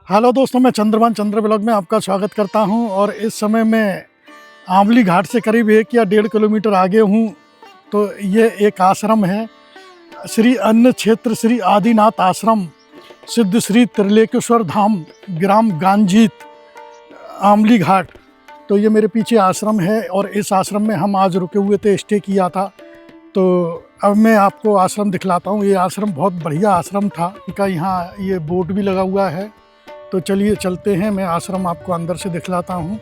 Hello दोस्तों, मैं चंद्र blog में आपका स्वागत करता हूं। और इस समय मैं आंवली घाट से करीब 1 या 1.5 किलोमीटर आगे हूं। तो ये एक आश्रम है, श्री अन्न क्षेत्र श्री आदिनाथ आश्रम, सिद्ध श्री त्रिलेकेश्वर धाम, ग्राम गांजीत, आंवली घाट। तो ये मेरे पीछे आश्रम है और इस आश्रम में हम आज रुके हुए थे, स्टे किया था। तो अब मैं आपको आश्रम दिखलाता हूँ। ये आश्रम बहुत बढ़िया आश्रम था, इनका यहाँ ये बोर्ड भी लगा हुआ है। तो चलिए चलते हैं, मैं आश्रम आपको अंदर से दिखलाता हूँ।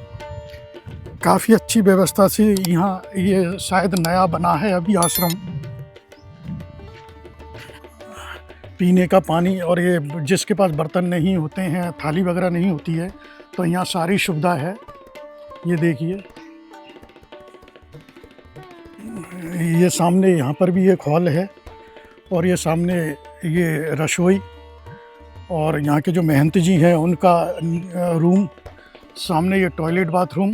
काफ़ी अच्छी व्यवस्था से यहाँ, ये शायद नया बना है अभी आश्रम। पीने का पानी, और ये जिसके पास बर्तन नहीं होते हैं, थाली वगैरह नहीं होती है, तो यहाँ सारी सुविधा है। ये देखिए, ये सामने यहाँ पर भी एक हॉल है, और ये सामने ये रसोई, और यहाँ के जो महंत जी हैं उनका रूम, सामने ये टॉयलेट बाथरूम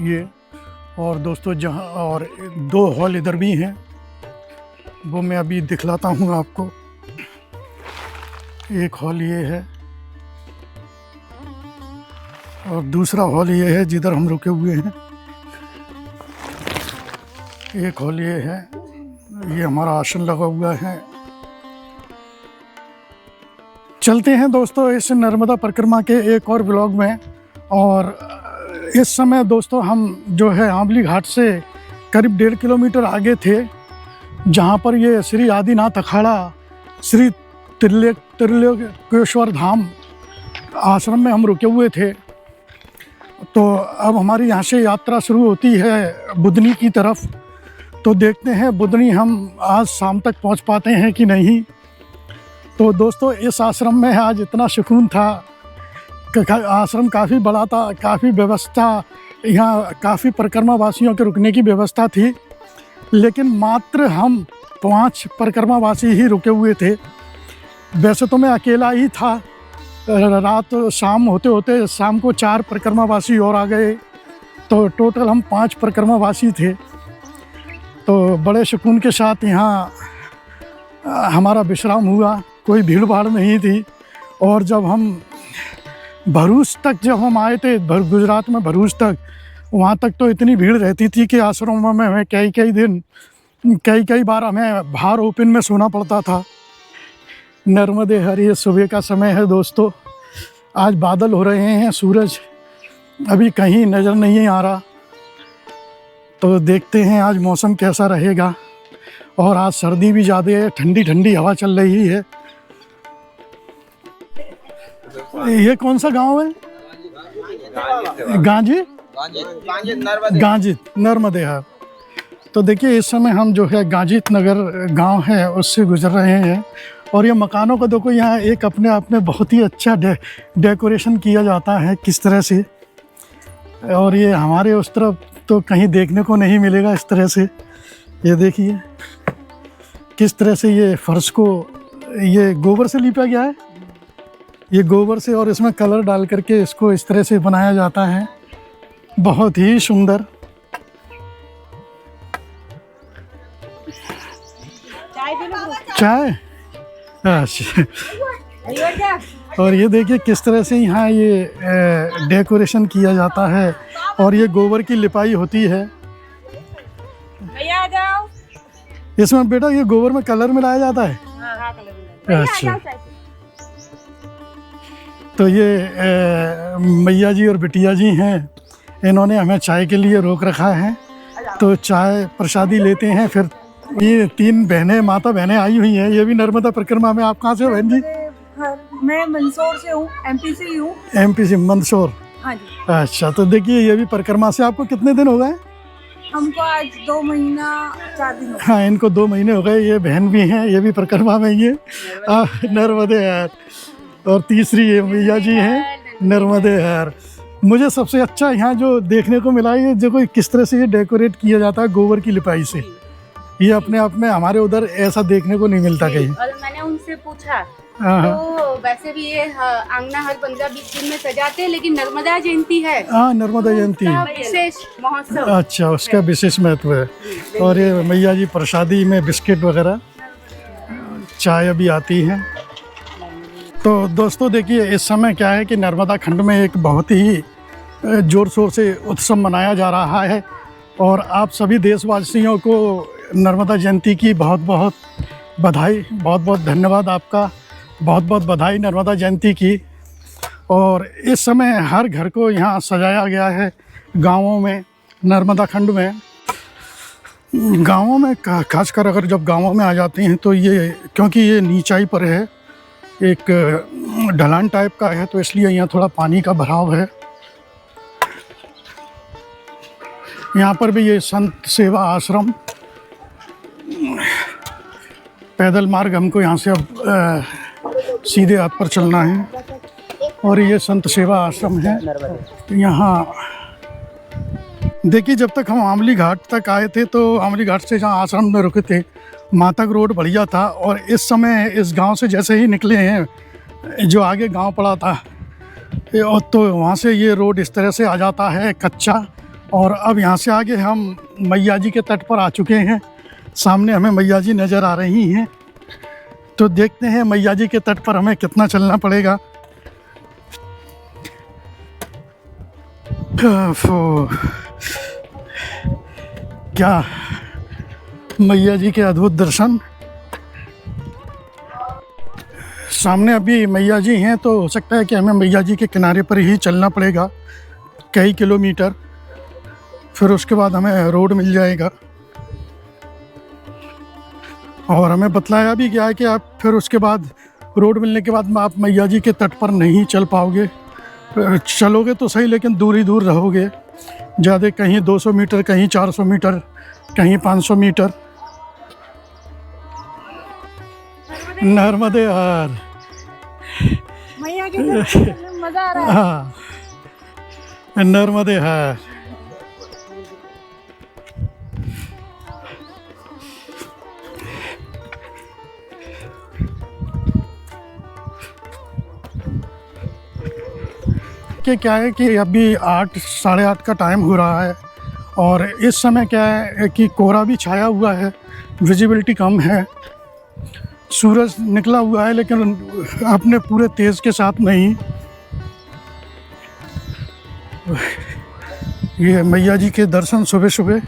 ये। और दोस्तों जहाँ और 2 हॉल इधर भी हैं, वो मैं अभी दिखलाता हूँ आपको। एक हॉल ये है और दूसरा हॉल ये है जिधर हम रुके हुए हैं। एक हॉल ये है, ये हमारा आसन लगा हुआ है। चलते हैं दोस्तों इस नर्मदा परिक्रमा के एक और व्लॉग में। और इस समय दोस्तों हम जो है आंवली घाट से करीब 1.5 किलोमीटर आगे थे, जहाँ पर ये श्री आदिनाथ अखाड़ा श्री त्रिलेकेश्वर धाम आश्रम में हम रुके हुए थे। तो अब हमारी यहाँ से यात्रा शुरू होती है बुधनी की तरफ। तो देखते हैं बुधनी हम आज शाम तक पहुँच पाते हैं कि नहीं। तो दोस्तों इस आश्रम में आज इतना सुकून था। आश्रम काफ़ी बड़ा था, काफ़ी व्यवस्था, यहाँ काफ़ी परिक्रमा वासियों के रुकने की व्यवस्था थी। लेकिन मात्र हम 5 परिक्रमा वासी ही रुके हुए थे। वैसे तो मैं अकेला ही था। रात शाम होते होते शाम को 4 परिक्रमा वासी और आ गए, तो टोटल हम 5 परिक्रमा वासी थे। तो बड़े सुकून के साथ यहाँ हमारा विश्राम हुआ, कोई भीड़ भाड़ नहीं थी। और जब हम भरूच तक जब हम आए थे, गुजरात में भरूच तक, वहाँ तक तो इतनी भीड़ रहती थी कि आश्रम में हमें कई बार हमें बाहर ओपन में सोना पड़ता था। नर्मदे हर, ये सुबह का समय है दोस्तों। आज बादल हो रहे हैं, सूरज अभी कहीं नज़र नहीं आ रहा। तो देखते हैं आज मौसम कैसा रहेगा। और आज सर्दी भी ज़्यादा है, ठंडी ठंडी हवा चल रही है। ये कौन सा गांव है? गांजीत नर्मदेहर। तो देखिए इस समय हम जो है गांजीत नगर गांव है उससे गुजर रहे हैं। और ये मकानों को देखो, यहाँ एक अपने आप में बहुत ही अच्छा डेकोरेशन किया जाता है किस तरह से। और ये हमारे उस तरफ तो कहीं देखने को नहीं मिलेगा इस तरह से। ये देखिए किस तरह से ये फर्श को ये गोबर से लिपा गया है, ये गोबर से, और इसमें कलर डाल करके इसको इस तरह से बनाया जाता है। बहुत ही सुंदर। चाय अच्छा। और ये देखिए किस तरह से यहाँ ये डेकोरेशन किया जाता है, और ये गोबर की लिपाई होती है। भैया आ जाओ। इसमें बेटा ये गोबर में कलर मिलाया जाता है। हाँ, कलर मिलाया। अच्छा। तो ये मैया जी और बिटिया जी हैं, इन्होंने हमें चाय के लिए रोक रखा है। तो चाय प्रसादी लेते हैं। फिर ये 3 बहनें, माता बहनें आई हुई हैं, ये भी नर्मदा परिक्रमा में। आप कहाँ से हो बहन जी? मैं मंदसौर से हूँ, एमपी से ही हूँ। एमपी से, मंदसौर। हाँ जी। अच्छा, तो देखिए ये भी परिक्रमा से आपको कितने दिन हो गए? हमको आज 2 महीना 4 दिन हो गए। हाँ, इनको 2 महीने हो गए। ये बहन भी हैं, ये भी परिक्रमा में ये नर्मदेहर। और तीसरी ये मैया जी हैं नर्मदेहर। मुझे सबसे अच्छा यहाँ जो देखने को मिला, ये जो कोई किस तरह से ये डेकोरेट किया जाता है गोबर की लिपाई से। ये अपने आप में हमारे उधर ऐसा देखने को नहीं मिलता कहीं। और मैंने उनसे पूछा तो वैसे भी ये आंगना हर 15-20 दिन में सजाते हैं, लेकिन नर्मदा जयंती है। हाँ, नर्मदा जयंती विशेष महोत्सव। अच्छा, उसका विशेष महत्व है। और ये मैया जी प्रसादी में बिस्किट वगैरह, चाय अभी आती है। तो दोस्तों देखिए, इस समय क्या है कि नर्मदा खंड में एक बहुत ही ज़ोर शोर से उत्सव मनाया जा रहा है और आप सभी देशवासियों को नर्मदा जयंती की बहुत बहुत बधाई, बहुत बहुत धन्यवाद आपका, बहुत बहुत बधाई नर्मदा जयंती की। और इस समय हर घर को यहाँ सजाया गया है गाँवों में, नर्मदा खंड में। गाँवों में खासकर अगर जब गाँवों में आ जाते हैं तो ये, क्योंकि ये नीचाई पर है, एक ढलान टाइप का है, तो इसलिए यहाँ थोड़ा पानी का भराव है। यहाँ पर भी ये संत सेवा आश्रम, पैदल मार्ग हमको यहाँ से अब सीधे हाथ पर चलना है और ये संत सेवा आश्रम है। यहाँ देखिए, जब तक हम आमली घाट तक आए थे तो आमली घाट से जहाँ आश्रम में रुके थे वहाँ तक रोड बढ़िया था, और इस समय इस गांव से जैसे ही निकले हैं, जो आगे गांव पड़ा था, और तो वहाँ से ये रोड इस तरह से आ जाता है कच्चा। और अब यहाँ से आगे हम मैया जी के तट पर आ चुके हैं। सामने हमें मैया जी नज़र आ रही हैं, तो देखते हैं मैया जी के तट पर हमें कितना चलना पड़ेगा। क्या मैया जी के अद्भुत दर्शन। सामने अभी मैया जी हैं, तो हो सकता है कि हमें मैया जी के किनारे पर ही चलना पड़ेगा कई किलोमीटर, फिर उसके बाद हमें रोड मिल जाएगा। और हमें बतलाया भी गया है कि आप फिर उसके बाद रोड मिलने के बाद आप मैया जी के तट पर नहीं चल पाओगे। चलोगे तो सही, लेकिन दूर ही दूर रहोगे ज़्यादा, कहीं 200 मीटर, कहीं 400 मीटर, कहीं 500 मीटर। नर्मदे हर मैया के मजा आ रहा है। हाँ, नर्मदे हर। कि क्या है कि अभी 8 साढ़े 8 का टाइम हो रहा है और इस समय क्या है कि कोहरा भी छाया हुआ है, विजिबिलिटी कम है। सूरज निकला हुआ है लेकिन अपने पूरे तेज के साथ नहीं। ये मैया जी के दर्शन सुबह सुबह,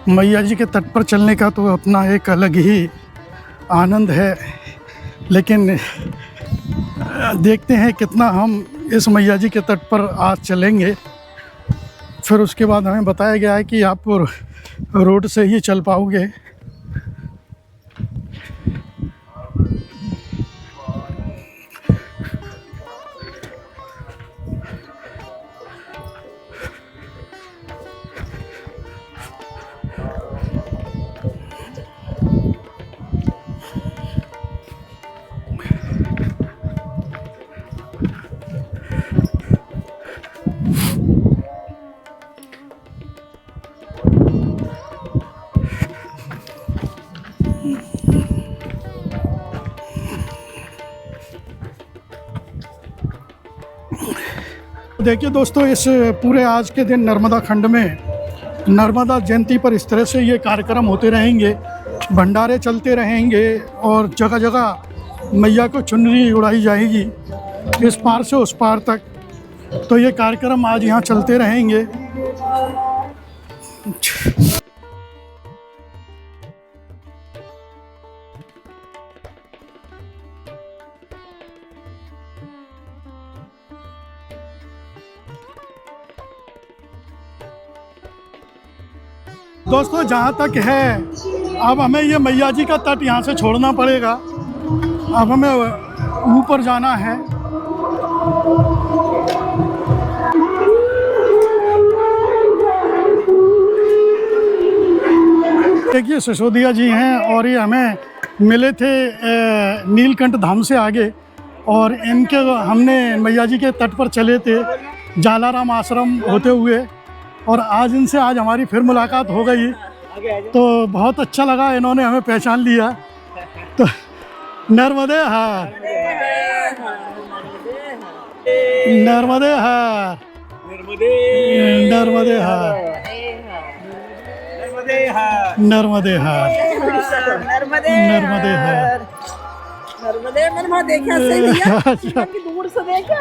मैया जी के तट पर चलने का तो अपना एक अलग ही आनंद है। लेकिन देखते हैं कितना हम इस मैया जी के तट पर आज चलेंगे। फिर उसके बाद हमें बताया गया है कि आप रोड से ही चल पाओगे। देखिए दोस्तों, इस पूरे आज के दिन नर्मदा खंड में नर्मदा जयंती पर इस तरह से ये कार्यक्रम होते रहेंगे, भंडारे चलते रहेंगे और जगह जगह मैया को चुनरी उड़ाई जाएगी इस पार से उस पार तक। तो ये कार्यक्रम आज यहाँ चलते रहेंगे। दोस्तों, जहाँ तक है अब हमें ये मैया जी का तट यहाँ से छोड़ना पड़ेगा। अब हमें ऊपर जाना है। देखिए, सिसोदिया जी हैं और ये हमें मिले थे नीलकंठ धाम से आगे, और इनके हमने मैया जी के तट पर चले थे जालाराम आश्रम होते हुए, और आज हमारी फिर मुलाकात हो गई। तो बहुत अच्छा लगा, इन्होंने हमें पहचान लिया। तो नर्मदे हर, नर्मदे हर, नर्मदे हर। नर्मदे हर। नर्मदे हर, नर्मदे नर्मदे हर। नर्मदे नर्मदे कैसे भैया की दूर से देखा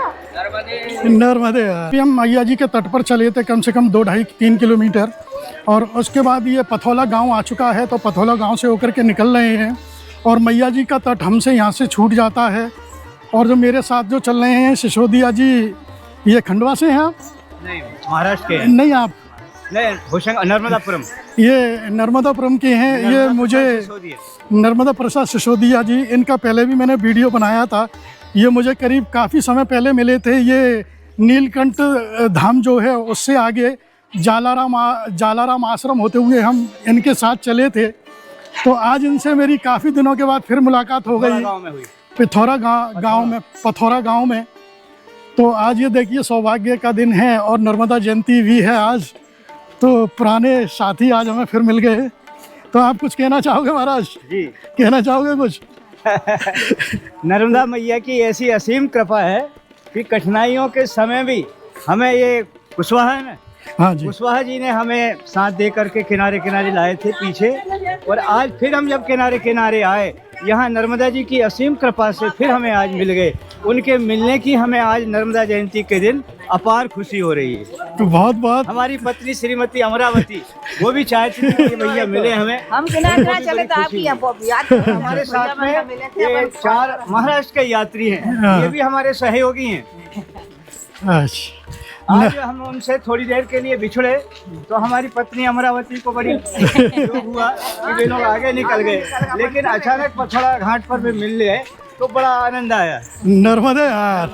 नर्मदे हर। अभी हम मैया जी के तट पर चले थे कम से कम 2-2.5-3 किलोमीटर, और उसके बाद ये पथौला गांव आ चुका है। तो पथौला गांव से होकर के निकल रहे हैं और मैया जी का तट हमसे यहाँ से छूट जाता है। और जो मेरे साथ जो चल रहे हैं सिसोदिया जी, ये खंडवा से हैं आप? नहीं, महाराष्ट्र के। नहीं, आप नहीं, नर्मदापुरम। ये नर्मदापुरम के हैं। ये मुझे नर्मदा प्रसाद सिसोदिया जी, इनका पहले भी मैंने वीडियो बनाया था। ये मुझे करीब काफ़ी समय पहले मिले थे। ये नीलकंठ धाम जो है उससे आगे जालाराम आश्रम होते हुए हम इनके साथ चले थे। तो आज इनसे मेरी काफ़ी दिनों के बाद फिर मुलाकात हो गई गांव में हुई। पथौरा गांव में। तो आज ये देखिए सौभाग्य का दिन है और नर्मदा जयंती भी है आज। तो पुराने साथी आज हमें फिर मिल गए। तो आप कुछ कहना चाहोगे महाराज? जी, कहना चाहोगे कुछ? नर्मदा मैया की ऐसी असीम कृपा है कि कठिनाइयों के समय भी हमें ये कुशवाहा है ना, हाँ जी, कुशवाहा जी ने हमें साथ दे करके किनारे किनारे लाए थे पीछे। और आज फिर हम जब किनारे किनारे आए, यहाँ नर्मदा जी की असीम कृपा से फिर हमें आज मिल गए। उनके मिलने की हमें आज नर्मदा जयंती के दिन अपार खुशी हो रही है। तो बहुत बहुत हमारी पत्नी श्रीमती अमरावती वो भी चाहती थी कि भैया मिले हमें। हम किनारे चले तो आपकी याद हमारे साथ में ये 4 महाराष्ट्र के यात्री हैं, ये भी हमारे सहयोगी हैं। अच्छा। आज हम उनसे थोड़ी देर के लिए बिछड़े तो हमारी पत्नी अमरावती को बड़ी दुख हुआ कि वे लोग आगे निकल गए, लेकिन अचानक पथौरा घाट पर भी मिल गए तो बड़ा आनंद आया। नर्मदे यार,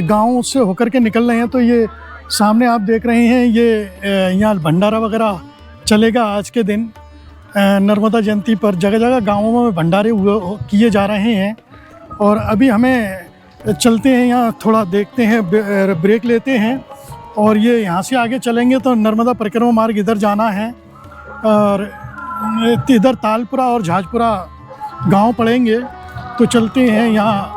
गांव से होकर के निकल रहे हैं। तो ये सामने आप देख रहे हैं, ये यहाँ भंडारा वगैरह चलेगा आज के दिन। नर्मदा जयंती पर जगह जगह गाँवों में भंडारे किए जा रहे हैं। और अभी हमें चलते हैं, यहाँ थोड़ा देखते हैं, ब्रेक लेते हैं। और ये यहाँ से आगे चलेंगे तो नर्मदा परिक्रमा मार्ग इधर जाना है, और इधर तालपुरा और झाजपुरा गांव पड़ेंगे। तो चलते हैं यहाँ।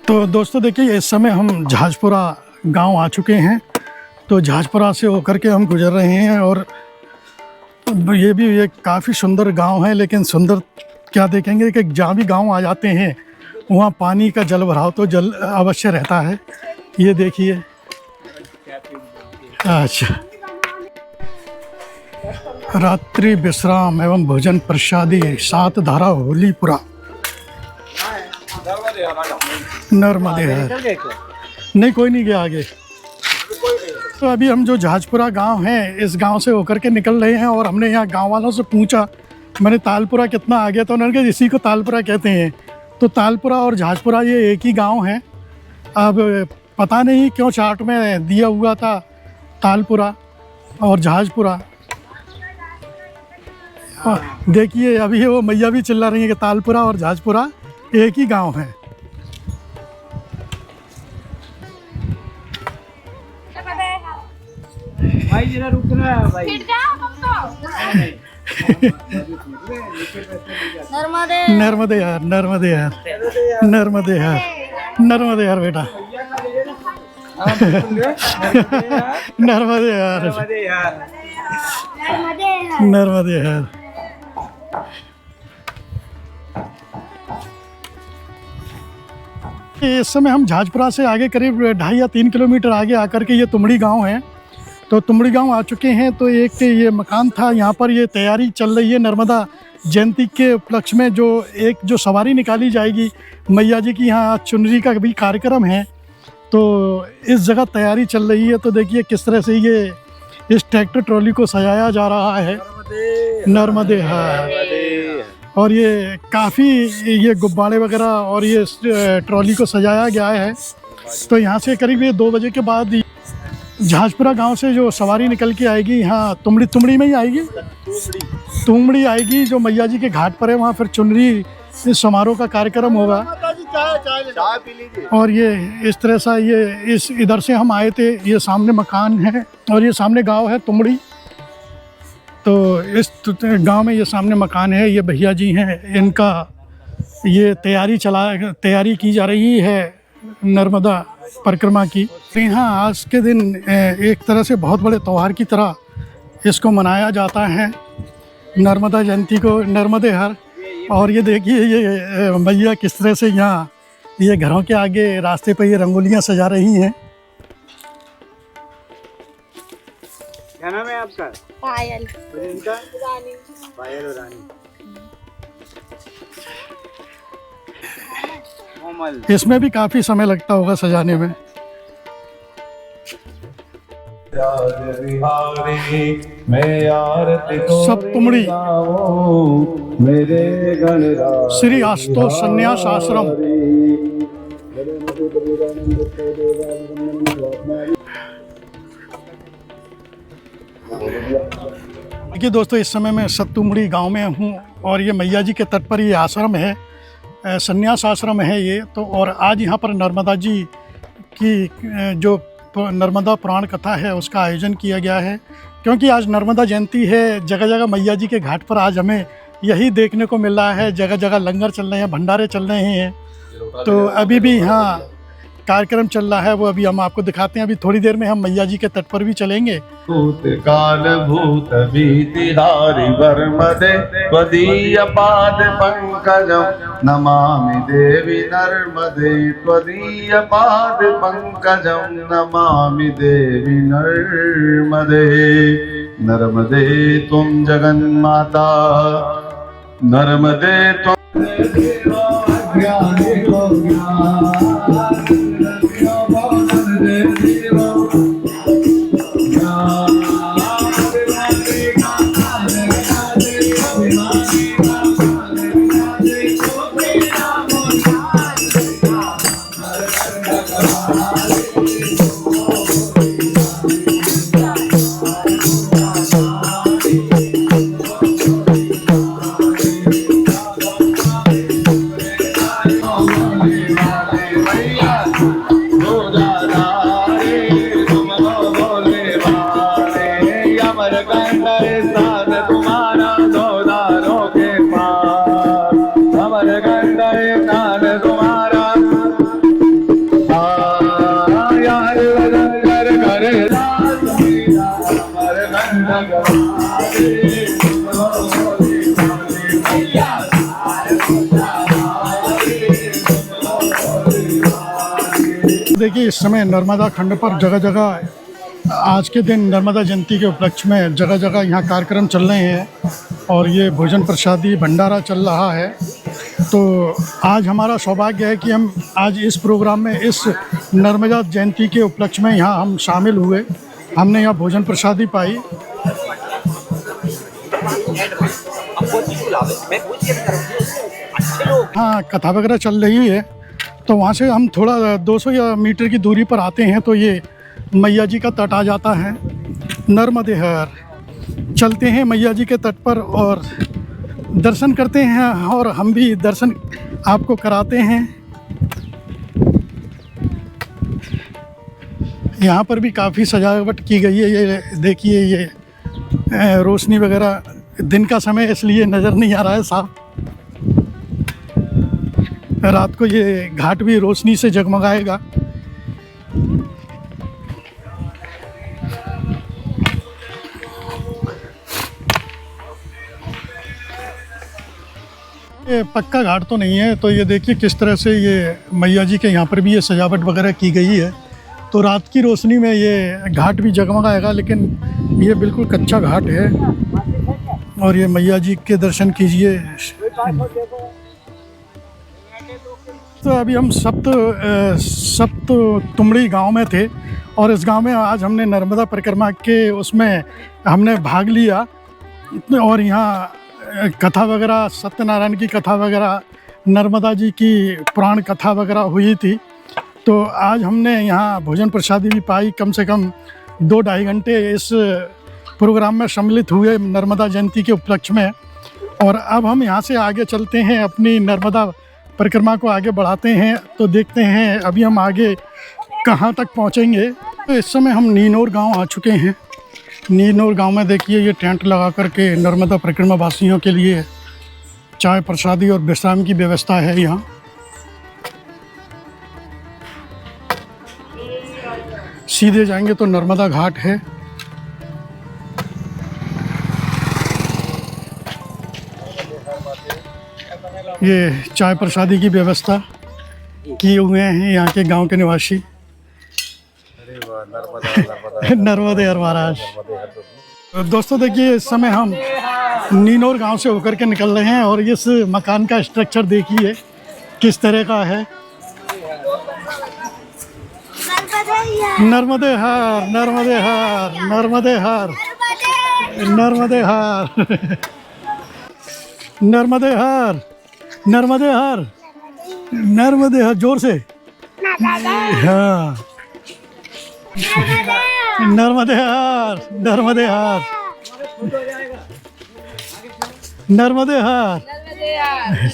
तो दोस्तों देखिए, इस समय हम झाजपुरा गांव आ चुके हैं। तो झाजपुरा से होकर के हम गुजर रहे हैं, और ये भी एक काफ़ी सुंदर गांव है। लेकिन सुंदर क्या देखेंगे कि जहाँ भी गांव आ जाते हैं वहाँ पानी का जल भराव तो जल अवश्य रहता है। ये देखिए। अच्छा, रात्रि विश्राम एवं भोजन प्रसादी 7 धारा होलीपुरा नर्मदे है। नहीं, कोई नहीं गया आगे। तो अभी हम जो झाजपुरा गांव है, इस गांव से होकर के निकल रहे हैं। और हमने यहाँ गांव वालों से पूछा, मैंने तालपुरा कितना आ गया, तो उन्होंने कहा इसी को तालपुरा कहते हैं। तो तालपुरा और झाजपुरा ये एक ही गांव है। अब पता नहीं क्यों चार्ट में दिया हुआ था तालपुरा और झाजपुरा। देखिए अभी वो मैया भी चिल्ला रही है कि तालपुरा और झाजपुरा एक ही गांव है। भाई जरा रुकना भाई। नर्मदे यार, नर्मदे यार, नर्मदे यार, नर्मदे यार बेटा, नर्मदे यार, नर्मदे यार। इस समय हम झाजपुरा से आगे करीब 2.5 या 3 किलोमीटर आगे आकर के ये तुमड़ी गांव है। तो तुमड़ी गांव आ चुके हैं। तो एक ये मकान था, यहाँ पर ये तैयारी चल रही है नर्मदा जयंती के उपलक्ष्य में, जो सवारी निकाली जाएगी मैया जी की। यहाँ चुनरी का भी कार्यक्रम है, तो इस जगह तैयारी चल रही है। तो देखिए किस तरह से ये इस ट्रैक्टर ट्रॉली को सजाया जा रहा है। नर्मदे है, और ये काफ़ी ये गुब्बारे वगैरह और ये ट्रॉली को सजाया गया है। तो यहाँ से करीब ये 2 बजे के बाद झाजपुरा गांव से जो सवारी निकल के आएगी, यहाँ तुमड़ी में ही आएगी, तुमड़ी आएगी जो मैया जी के घाट पर है। वहाँ फिर चुनरी समारोह का कार्यक्रम होगा। और ये इस तरह सा ये इधर से हम आए थे। ये सामने मकान है और ये सामने गांव है तुमड़ी। तो इस गांव में ये सामने मकान है। ये भैया जी हैं, इनका ये तैयारी की जा रही है नर्मदा परिक्रमा की। तो यहाँ आज के दिन एक तरह से बहुत बड़े त्यौहार की तरह इसको मनाया जाता है, नर्मदा जयंती को, नर्मदे हर। और ये देखिए ये मैया किस तरह से यहाँ ये घरों के आगे रास्ते पर ये रंगोलियाँ सजा रही हैं। क्या नाम है आपका? पायल। और इनका? रानी। पायल और रानी। कोमल। इसमें भी काफ़ी समय लगता होगा सजाने में। सब तुमड़ी श्री आशुतोष संन्यास आश्रम। देखिए दोस्तों, इस समय मैं सत्तुमुड़ी गांव में हूं और ये मैया जी के तट पर ये आश्रम है, संन्यास आश्रम है ये। तो और आज यहाँ पर नर्मदा जी की जो नर्मदा पुराण कथा है उसका आयोजन किया गया है, क्योंकि आज नर्मदा जयंती है। जगह जगह मैया जी के घाट पर आज हमें यही देखने को मिल रहा है। जगह जगह लंगर चल रहे हैं, भंडारे चल रहे हैं। तो अभी भी यहाँ कार्यक्रम चल रहा है, वो अभी हम आपको दिखाते हैं। अभी थोड़ी देर में हम मैया जी के तट पर भी चलेंगे। भूत काल भूत भीतिहारि वर्मदे त्वदीय पाद पंकजं नमामि देवी नर्मदे त्वदीय पाद पंकजं नमामि देवी नर्मदे। नर्मदे त्वं जगन्माता नर्मदे त्वं देखिए इस समय नर्मदा खंड पर जगह जगह आज के दिन नर्मदा जयंती के उपलक्ष्य में जगह जगह यहाँ कार्यक्रम चल रहे हैं और ये भोजन प्रसादी भंडारा चल रहा है। तो आज हमारा सौभाग्य है कि हम आज इस प्रोग्राम में, इस नर्मदा जयंती के उपलक्ष्य में यहाँ हम शामिल हुए। हमने यहाँ भोजन प्रसादी पाई। हाँ, कथा वगैरह चल रही है। तो वहाँ से हम थोड़ा 200 या मीटर की दूरी पर आते हैं तो ये मैया जी का तट आ जाता है, नर्मदे हर। चलते हैं मैया जी के तट पर और दर्शन करते हैं और हम भी दर्शन आपको कराते हैं। यहाँ पर भी काफ़ी सजावट की गई है। ये देखिए, ये रोशनी वगैरह, दिन का समय इसलिए नज़र नहीं आ रहा है साफ। रात को ये घाट भी रोशनी से जगमगाएगा। ये पक्का घाट तो नहीं है। तो ये देखिए किस तरह से ये मैया जी के यहाँ पर भी ये सजावट वगैरह की गई है। तो रात की रोशनी में ये घाट भी जगमगाएगा, लेकिन ये बिल्कुल कच्चा घाट है। और ये मैया जी के दर्शन कीजिए। तो अभी हम सप्त तुमड़ी गांव में थे, और इस गांव में आज हमने नर्मदा परिक्रमा के उसमें हमने भाग लिया। और यहाँ कथा वगैरह, सत्यनारायण की कथा वगैरह, नर्मदा जी की पुराण कथा वगैरह हुई थी। तो आज हमने यहाँ भोजन प्रसादी भी पाई। कम से कम 2-2.5 घंटे इस प्रोग्राम में सम्मिलित हुए नर्मदा जयंती के उपलक्ष्य में। और अब हम यहाँ से आगे चलते हैं, अपनी नर्मदा परिक्रमा को आगे बढ़ाते हैं। तो देखते हैं अभी हम आगे कहाँ तक पहुँचेंगे। तो इस समय हम नीनौर गांव आ चुके हैं। नीनौर गांव में देखिए ये टेंट लगा करके नर्मदा परिक्रमा वासियों के लिए चाय प्रसादी और विश्राम की व्यवस्था है यहाँ। सीधे जाएंगे तो नर्मदा घाट है। ये चाय प्रसादी की व्यवस्था किए हुए हैं यहाँ के गांव के निवासी। नर्मदे हर महाराज। दोस्तों देखिए इस समय हम नीनौर गांव से होकर के निकल रहे हैं, और इस मकान का स्ट्रक्चर देखिए किस तरह का है। नर्मदे हर, नर्मदे हर, नर्मदे हर, नर्मदे हर, नर्मदे हर, नर्मदे हर, नर्मदे हर, जोर से। हाँ, नर्मदे हर, नर्मदे हर, नर्मदे हर।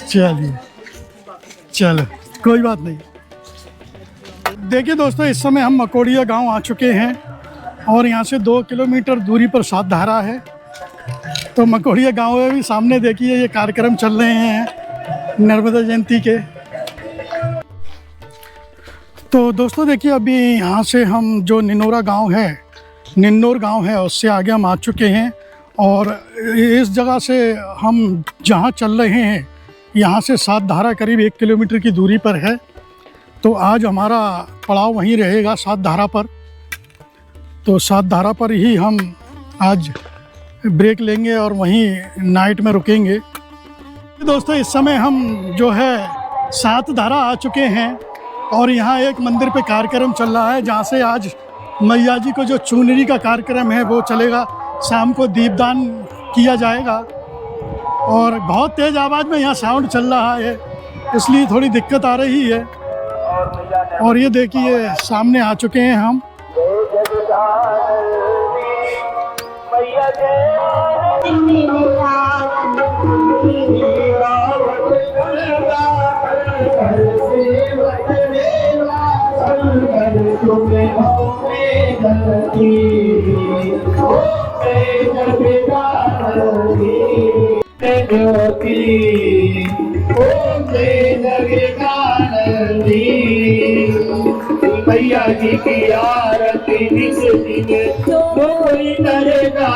चलिए, चलो कोई बात नहीं। देखिए दोस्तों इस समय हम मकोड़िया गांव आ चुके हैं, और यहाँ से 2 किलोमीटर दूरी पर सात धारा है। तो मकोड़िया गांव में भी सामने देखिए ये कार्यक्रम चल रहे हैं नर्मदा जयंती के। तो दोस्तों देखिए अभी यहाँ से हम जो निनौर गांव है उससे आगे हम आ चुके हैं। और इस जगह से हम जहाँ चल रहे हैं यहाँ से सात धारा करीब 1 किलोमीटर की दूरी पर है। तो आज हमारा पड़ाव वहीं रहेगा सात धारा पर। तो सात धारा पर ही हम आज ब्रेक लेंगे और वहीं नाइट में रुकेंगे। दोस्तों इस समय हम जो है सात धारा आ चुके हैं, और यहाँ एक मंदिर पे कार्यक्रम चल रहा है जहाँ से आज मैया जी को जो चुनरी का कार्यक्रम है वो चलेगा। शाम को दीपदान किया जाएगा, और बहुत तेज़ आवाज़ में यहाँ साउंड चल रहा है इसलिए थोड़ी दिक्कत आ रही है। और ये देखिए सामने आ चुके हैं हम। मैया जी की आरती जिस दिन तो कोई करेगा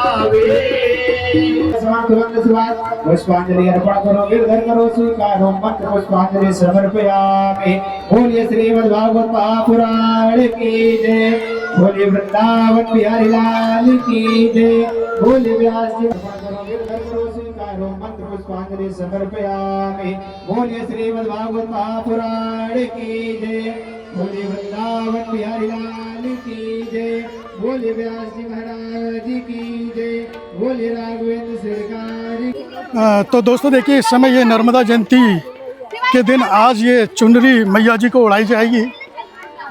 पुष्पांजलि अर्पण करो, गिरधर करो स्वीकारो, मंत्र पुष्पांजलि समर्पयामि। बोलिए श्रीमद् भागवत महापुराण की जय, बोलिए वृंदावन बिहारी लाल की जय, बोलिए व्यास जी। अर्पण करो, गिरधर करो स्वीकारो, मंत्र पुष्पांजलि समर्पयामि। बोलिए श्रीमद् भागवत महापुराण की जय, बोलिए वृंदावन बिहारी लाल की जय, बोलिए व्यास जी महाराज की जय, बोलिए राघवेंद्र सरकार। तो दोस्तों देखिए इस समय ये नर्मदा जयंती के दिन आज ये चुनरी मैया जी को उड़ाई जाएगी।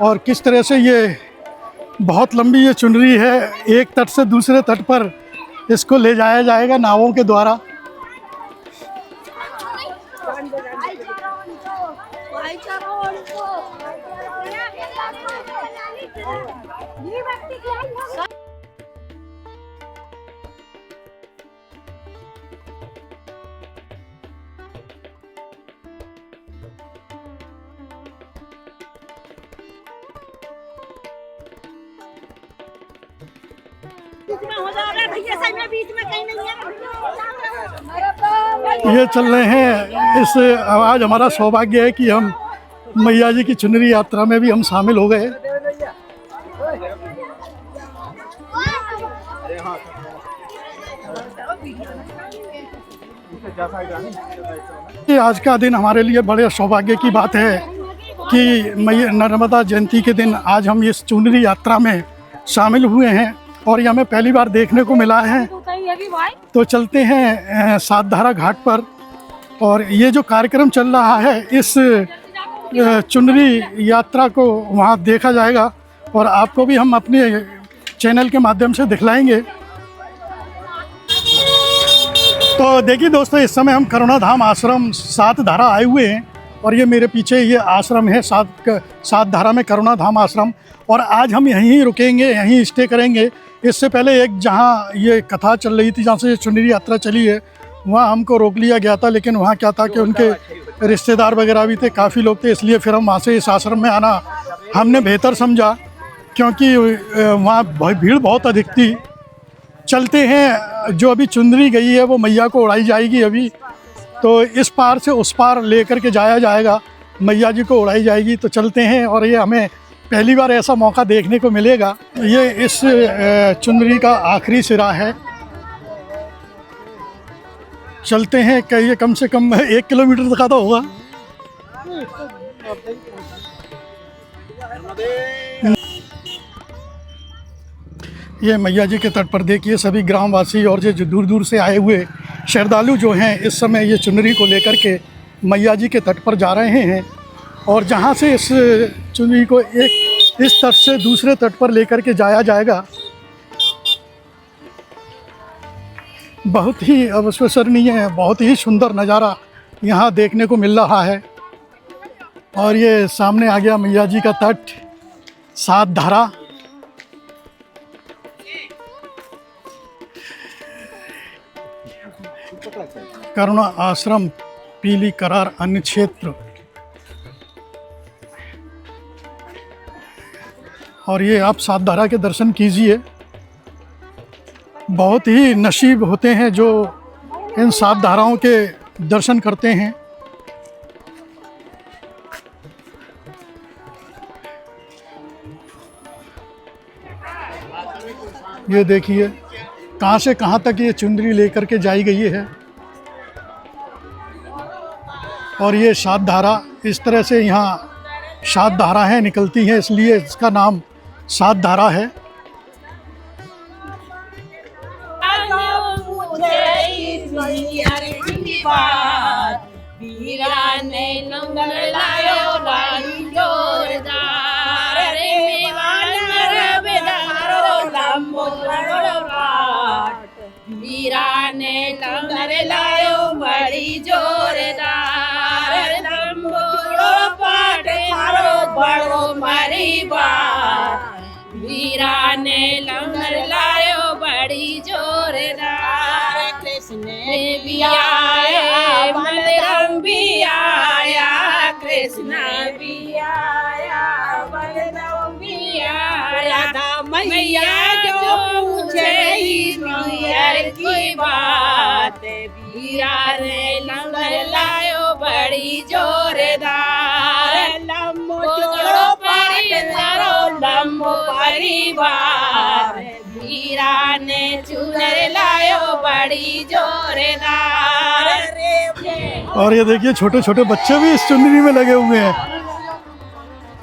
और किस तरह से ये बहुत लंबी ये चुनरी है, एक तट से दूसरे तट पर इसको ले जाया जाएगा नावों के द्वारा। बीच में हो जा रहा है भैया, सही में बीच में कहीं नहीं है। ये चल रहे हैं। इस आज हमारा सौभाग्य है कि हम मैया जी की चुनरी यात्रा में भी हम शामिल हो गए। ये आज का दिन हमारे लिए बड़े सौभाग्य की बात है कि मैया नर्मदा जयंती के दिन आज हम इस चुनरी यात्रा में शामिल हुए हैं और ये हमें पहली बार देखने को मिला है। तो चलते हैं सातधारा घाट पर और ये जो कार्यक्रम चल रहा है इस चुनरी यात्रा को वहाँ देखा जाएगा और आपको भी हम अपने चैनल के माध्यम से दिखलाएंगे। तो देखिए दोस्तों, इस समय हम करुणाधाम आश्रम सातधारा आए हुए हैं और ये मेरे पीछे ये आश्रम है सातधारा में करुणाधाम आश्रम, और आज हम यहीं रुकेंगे, यहीं स्टे करेंगे। इससे पहले एक जहाँ ये कथा चल रही थी, जहाँ से चुनरी यात्रा चली है, वहाँ हमको रोक लिया गया था, लेकिन वहाँ क्या था कि उनके रिश्तेदार वगैरह भी थे, काफ़ी लोग थे, इसलिए फिर हम वहाँ से इस आश्रम में आना हमने बेहतर समझा, क्योंकि वहाँ भीड़ बहुत अधिक थी। चलते हैं, जो अभी चुनरी गई है वो मैया को उड़ाई जाएगी अभी, तो इस पार से उस पार लेकर के जाया जाएगा, मैया जी को उड़ाई जाएगी। तो चलते हैं और ये हमें पहली बार ऐसा मौका देखने को मिलेगा। ये इस चुनरी का आखिरी सिरा है। चलते हैं, कहिए कम से कम 1 किलोमीटर तक तो होगा। ये मैया जी के तट पर देखिए सभी ग्रामवासी और जो दूर दूर से आए हुए श्रद्धालु जो हैं इस समय ये चुनरी को लेकर के मैया जी के तट पर जा रहे हैं, और जहाँ से इस चुनरी को एक इस तट से दूसरे तट पर लेकर के जाया जाएगा। बहुत ही अविश्वसनीय है, बहुत ही सुंदर नज़ारा यहाँ देखने को मिल रहा है। और ये सामने आ गया मैया जी का तट सातधारा। करुणा आश्रम पीली करार अन्य क्षेत्र, और ये आप सातधारा के दर्शन कीजिए। बहुत ही नसीब होते हैं जो इन सातधाराओं के दर्शन करते हैं। ये देखिए कहाँ से कहाँ तक ये चुनरी लेकर के जाई गई है, और ये सातधारा इस तरह से यहाँ सातधारा है निकलती हैं, इसलिए इसका नाम सातधारा है। वीरा ने लंगर लायो बड़ी जोरदार, लंबोड़ो पाट थारो बड़ो मरी बार। वीरा ने लंगर लायो बड़ी जोरदार, कृष्ण भी आया बलराम भी आया, कृष्ण भी आया बलराम भी आया। मैया जो पूछे ईश्वर की बात, वीरा ने लंगर लायो बड़ी जोरदार, लंबो जोड़ो परिवारो लंबो परिवार। वीरा ने चुनर लायो बड़ी जोरदार। और ये देखिए छोटे छोटे बच्चे भी इस चुनरी में लगे हुए हैं।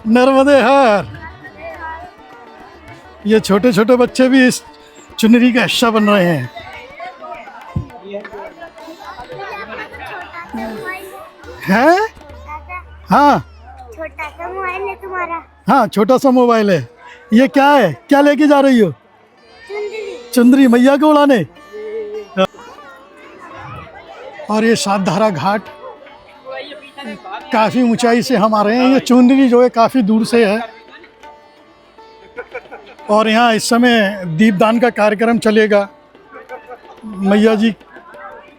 नर्मदे हर, ये छोटे छोटे बच्चे भी इस चुनरी का हिस्सा बन रहे हैं। हैं? हाँ, छोटा सा मोबाइल है तुम्हारा। हाँ छोटा सा मोबाइल है। ये क्या है, क्या लेके जा रही हो? चुनरी मैया को उड़ाने। और ये सातधारा घाट काफ़ी ऊंचाई से हम आ रहे हैं। ये चुनरी जो है काफ़ी दूर से है, और यहाँ इस समय दीपदान का कार्यक्रम चलेगा। मैया जी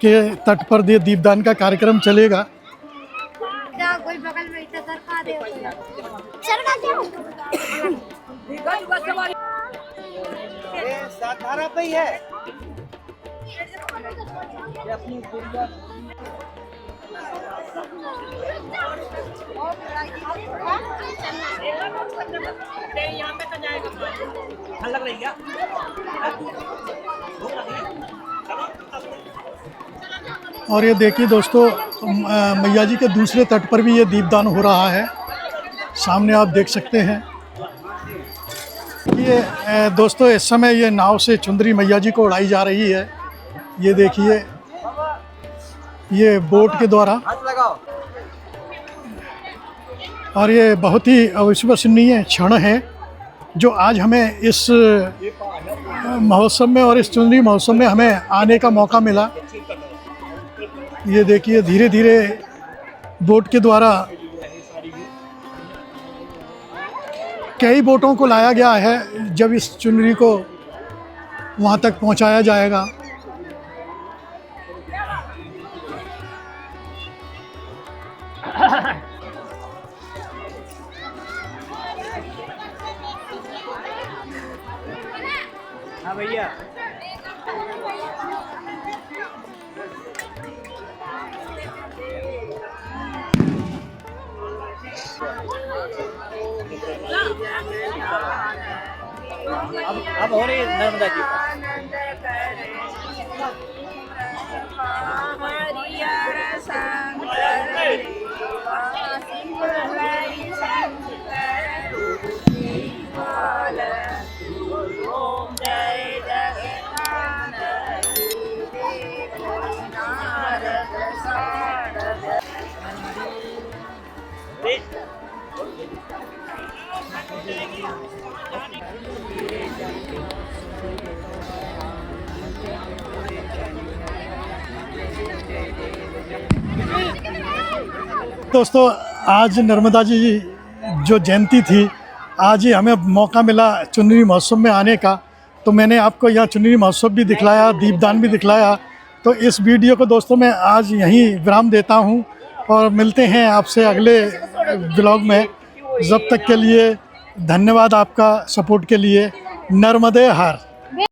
के तट पर दीपदान का कार्यक्रम चलेगा। कोई बगल में सरका दे, सरका दे। सात धारा पे ही है। और ये देखिए दोस्तों, मैया जी के दूसरे तट पर भी ये दीपदान हो रहा है, सामने आप देख सकते हैं। ये दोस्तों इस समय ये नाव से चुंदरी मैया जी को उड़ाई जा रही है। ये देखिए, ये बोट के द्वारा, और ये बहुत ही अविश्वसनीय क्षण है जो आज हमें इस महोत्सव में और इस चुनरी महोत्सव में हमें आने का मौका मिला। ये देखिए, धीरे धीरे बोट के द्वारा कई बोटों को लाया गया है। जब इस चुनरी को वहाँ तक पहुँचाया जाएगा, हाँ भैया, अब हो रही है नर्मदा जी। दोस्तों आज नर्मदा जी जो जयंती थी, आज ही हमें मौका मिला चुनरी महोत्सव में आने का, तो मैंने आपको यहाँ चुनरी महोत्सव भी दिखलाया, दीपदान भी दिखलाया। तो इस वीडियो को दोस्तों मैं आज यहीं विराम देता हूँ और मिलते हैं आपसे अगले ब्लॉग में। जब तक के लिए धन्यवाद आपका सपोर्ट के लिए। नर्मदे हर।